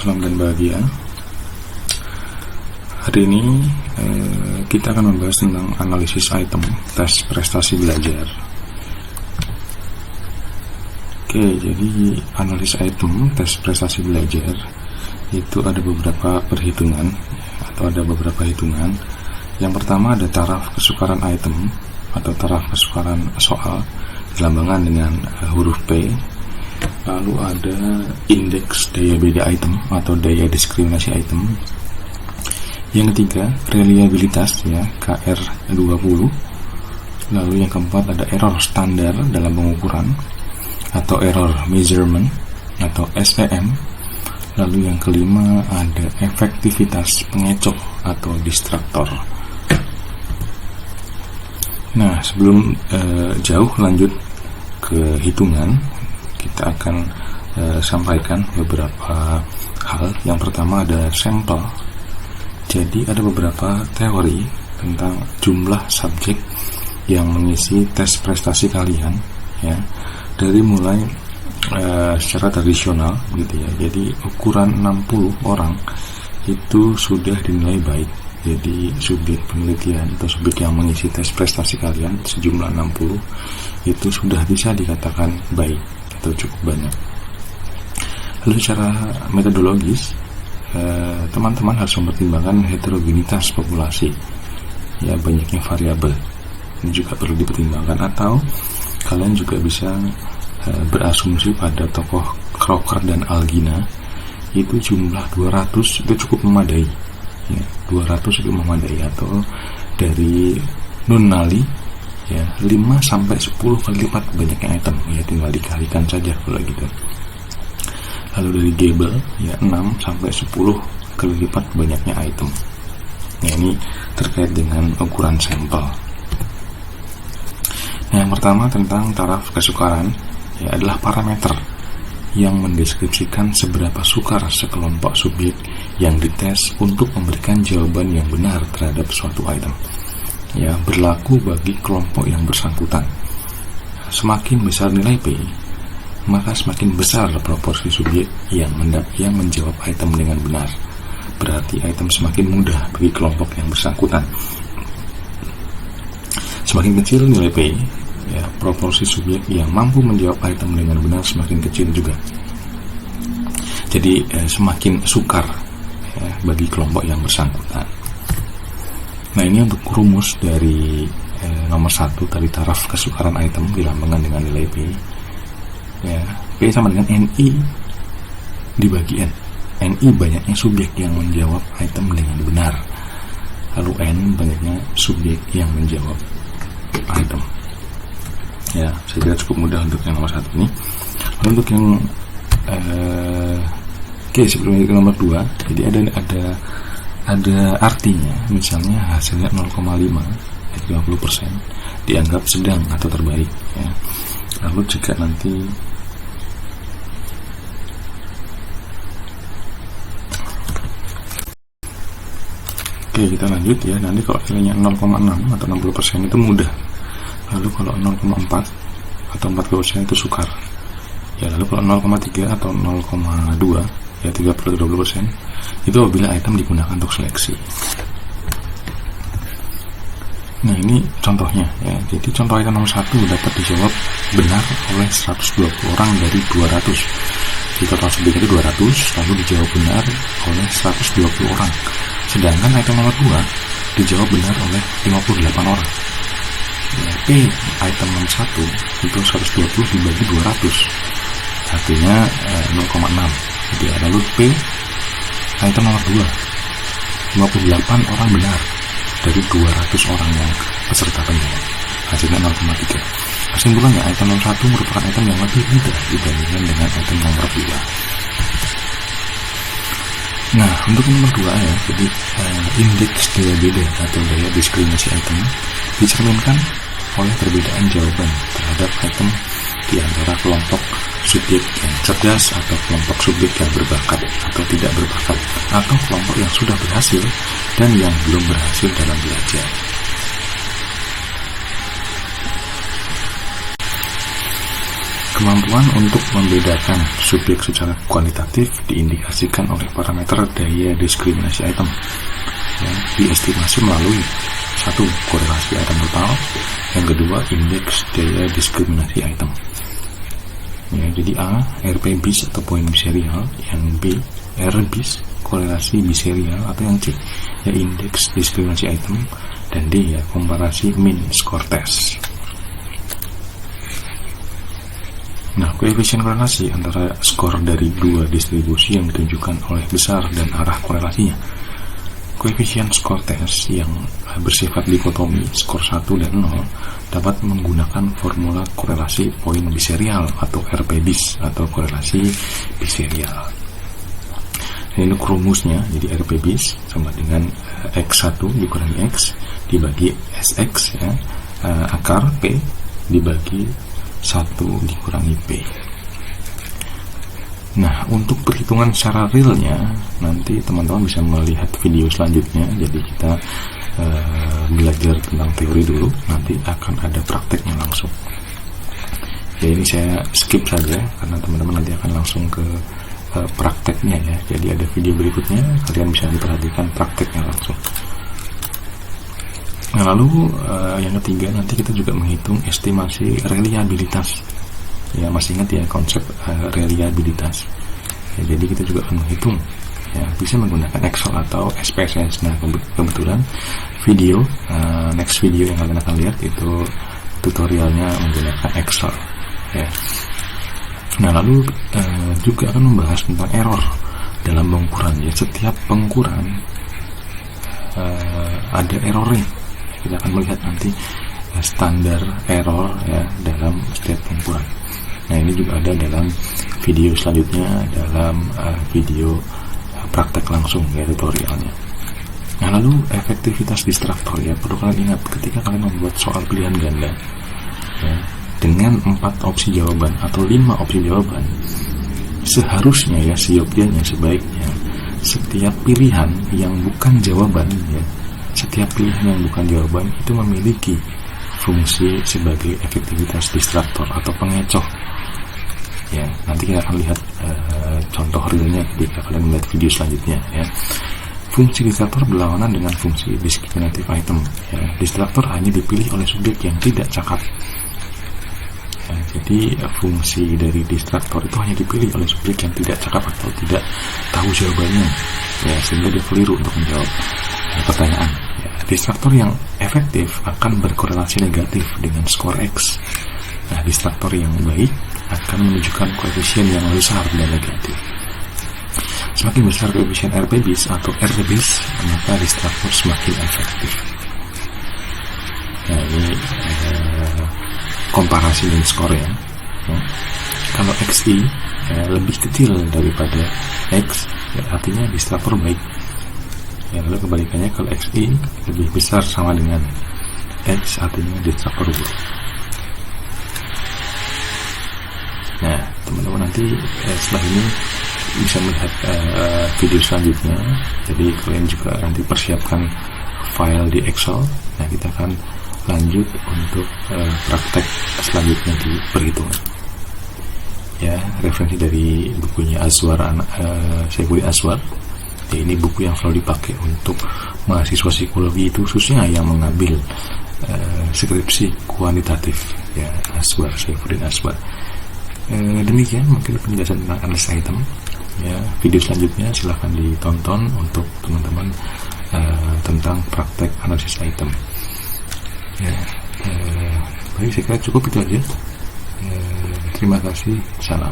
salam dan bahagia. Hari ini kita akan membahas tentang analisis item tes prestasi belajar. Oke, jadi analisis item tes prestasi belajar itu ada beberapa perhitungan atau ada beberapa hitungan. Yang pertama ada taraf kesukaran item atau taraf kesukaran soal dilambangkan dengan huruf P. Lalu ada indeks daya beda item atau daya diskriminasi item. Yang ketiga reliabilitas ya, KR20. Lalu yang keempat ada error standar dalam pengukuran atau error measurement atau SEM. Lalu yang kelima ada efektivitas pengecoh atau distraktor. Nah, sebelum jauh lanjut ke hitungan, kita akan sampaikan beberapa hal. Yang pertama ada sampel. Jadi ada beberapa teori tentang jumlah subjek yang mengisi tes prestasi kalian ya, dari mulai secara tradisional gitu ya. Jadi ukuran 60 orang itu sudah dinilai baik. Jadi subjek penelitian atau subjek yang mengisi tes prestasi kalian sejumlah 60 itu sudah bisa dikatakan baik atau cukup banyak. Lalu secara metodologis, teman-teman harus mempertimbangkan heterogenitas populasi ya, banyaknya variabel ini juga perlu dipertimbangkan. Atau kalian juga bisa berasumsi pada tokoh Crocker dan Algina itu jumlah 200 itu cukup memadai ya, 200 itu memadai. Atau dari Nunnally ya, 5-10 kali lipat banyaknya item ya, tinggal dikalikan saja kalau gitu. Lalu dari Gable ya, 6-10 kali lipat banyaknya item ya, ini terkait dengan ukuran sampel. Yang pertama tentang taraf kesukaran ya, adalah parameter yang mendeskripsikan seberapa sukar sekelompok subjek yang dites untuk memberikan jawaban yang benar terhadap suatu item ya, berlaku bagi kelompok yang bersangkutan. Semakin besar nilai P, maka semakin besar proporsi subjek yang menjawab item dengan benar. Berarti item semakin mudah bagi kelompok yang bersangkutan. Semakin kecil nilai P ya, proporsi subjek yang mampu menjawab item dengan benar semakin kecil juga. Jadi semakin sukar ya, bagi kelompok yang bersangkutan. Nah, ini untuk rumus dari nomor 1 tadi, taraf kesukaran item dilambangkan dengan nilai P ya. P sama dengan NI dibagi N. NI banyaknya subjek yang menjawab item dengan benar, lalu N banyaknya subjek yang menjawab item ya. Saya kira cukup mudah untuk yang nomor 1 ini. Lalu untuk yang sebelum ke nomor 2, jadi ada artinya, misalnya hasilnya 0,5 50% dianggap sedang atau terbaik ya. Lalu jika nanti kita lanjut ya, nanti kalau nilainya 0,6 atau 60% itu mudah. Lalu kalau 0,4 atau 40% itu sukar ya. Lalu kalau 0,3 atau 0,2 ya, 30-20% itu apabila item digunakan untuk seleksi. Nah, ini contohnya ya. Jadi contoh item nomor 1 dapat dijawab benar oleh 120 orang dari 200. Jadi total subjek itu 200, lalu dijawab benar oleh 120 orang. Sedangkan item nomor 2 dijawab benar oleh 58 orang ya. P item nomor 1 itu 120 dibagi 200, artinya 0,6 gitu ya. Lalu P item nomor 2 58 orang benar dari 200 orang yang peserta penjawab, hasilnya 0,3. Kesimpulannya, item nomor 1 merupakan item yang lebih mudah dibandingkan dengan item nomor 2. Nah, untuk nomor 2 ya, jadi indeks daya beda atau daya diskriminasi item dicerminkan oleh perbedaan jawaban terhadap item di antara kelompok subjek yang cerdas atau kelompok subjek yang berbakat atau tidak berbakat, atau kelompok yang sudah berhasil dan yang belum berhasil dalam belajar. Kemampuan untuk membedakan subjek secara kualitatif diindikasikan oleh parameter daya diskriminasi item, ya, diestimasi melalui satu, korelasi item total, yang kedua, indeks daya diskriminasi item. Ya, jadi A, RP bis atau poin biserial, yang B, R bis, korelasi biserial, atau yang C, ya, indeks diskriminasi item, dan D, ya, komparasi min skor tes. Nah, koefisien korelasi antara skor dari dua distribusi yang ditunjukkan oleh besar dan arah korelasinya. Koefisien skor tes yang bersifat dikotomi skor 1 dan 0 dapat menggunakan formula korelasi poin biserial atau RP bis atau korelasi biserial. Ini untuk rumusnya, jadi RP bis sama dengan X1 dikurangi X dibagi SX, ya, akar P dibagi 1 dikurangi P. Nah, untuk perhitungan secara realnya nanti teman-teman bisa melihat video selanjutnya. Jadi kita belajar tentang teori dulu, nanti akan ada prakteknya langsung. Ya, ini saya skip saja karena teman-teman nanti akan langsung ke prakteknya, ya. Jadi ada video berikutnya, kalian bisa diperhatikan prakteknya langsung. Nah, lalu yang ketiga, nanti kita juga menghitung estimasi reliabilitas. Ya, masih ingat ya konsep reliabilitas. Ya, jadi kita juga akan menghitung, ya, bisa menggunakan Excel atau SPSS. Nah, kebetulan video next video yang kalian akan lihat itu tutorialnya menggunakan Excel, ya. Nah, lalu juga akan membahas tentang error dalam pengukuran. Ya, setiap pengukuran ada errornya. Kita akan melihat nanti standar error, ya, dalam setiap pengukuran. Nah, ini juga ada dalam video selanjutnya, dalam video praktek langsung, ya, tutorialnya. Nah, lalu efektivitas distraktor, ya, perlu kalian ingat ketika kalian membuat soal pilihan ganda, ya, dengan 4 opsi jawaban atau 5 opsi jawaban, seharusnya, ya, seyogyanya, sebaiknya setiap pilihan yang bukan jawaban, ya, setiap pilihan yang bukan jawaban itu memiliki fungsi sebagai efektivitas distraktor atau pengecoh. Ya, nanti kita akan lihat contoh realnya ketika kalian melihat video selanjutnya, ya. Fungsi distraktor berlawanan dengan fungsi diskriminatif item. Ya, distraktor hanya dipilih oleh subjek yang tidak cakap. Ya, jadi fungsi dari distraktor itu hanya dipilih oleh subjek yang tidak cakap atau tidak tahu jawabannya, ya, sehingga dia keliru untuk menjawab pertanyaan. Ya, distraktor yang efektif akan berkorelasi negatif dengan skor X. Nah, distraktor yang baik akan menunjukkan koefisien yang besar dan negatif. Semakin besar koefisien RP bis atau RP bis, maka distraktor semakin efektif. Nah, ini komparasi dengan skor, ya. Kalau XI lebih kecil daripada X, ya, artinya distraktor baik. Ya, lalu kebalikannya, kalau XI lebih besar sama dengan X, artinya distraktor buruk. Nah, teman-teman nanti setelah ini bisa melihat video selanjutnya. Jadi kalian juga nanti persiapkan file di Excel. Nah, kita akan lanjut untuk praktek selanjutnya di perhitungan. Ya, referensi dari bukunya Azwar, Syekhul Azwar. Ya, ini buku yang selalu dipakai untuk mahasiswa psikologi itu, khususnya yang mengambil skripsi kuantitatif, ya, Azwar, Syekhul Azwar. Demikian mungkin penjelasan tentang analisis item. Ya, video selanjutnya silahkan ditonton untuk teman-teman tentang praktek analisis item. Ya, baik, saya kira cukup itu aja. Terima kasih, salam.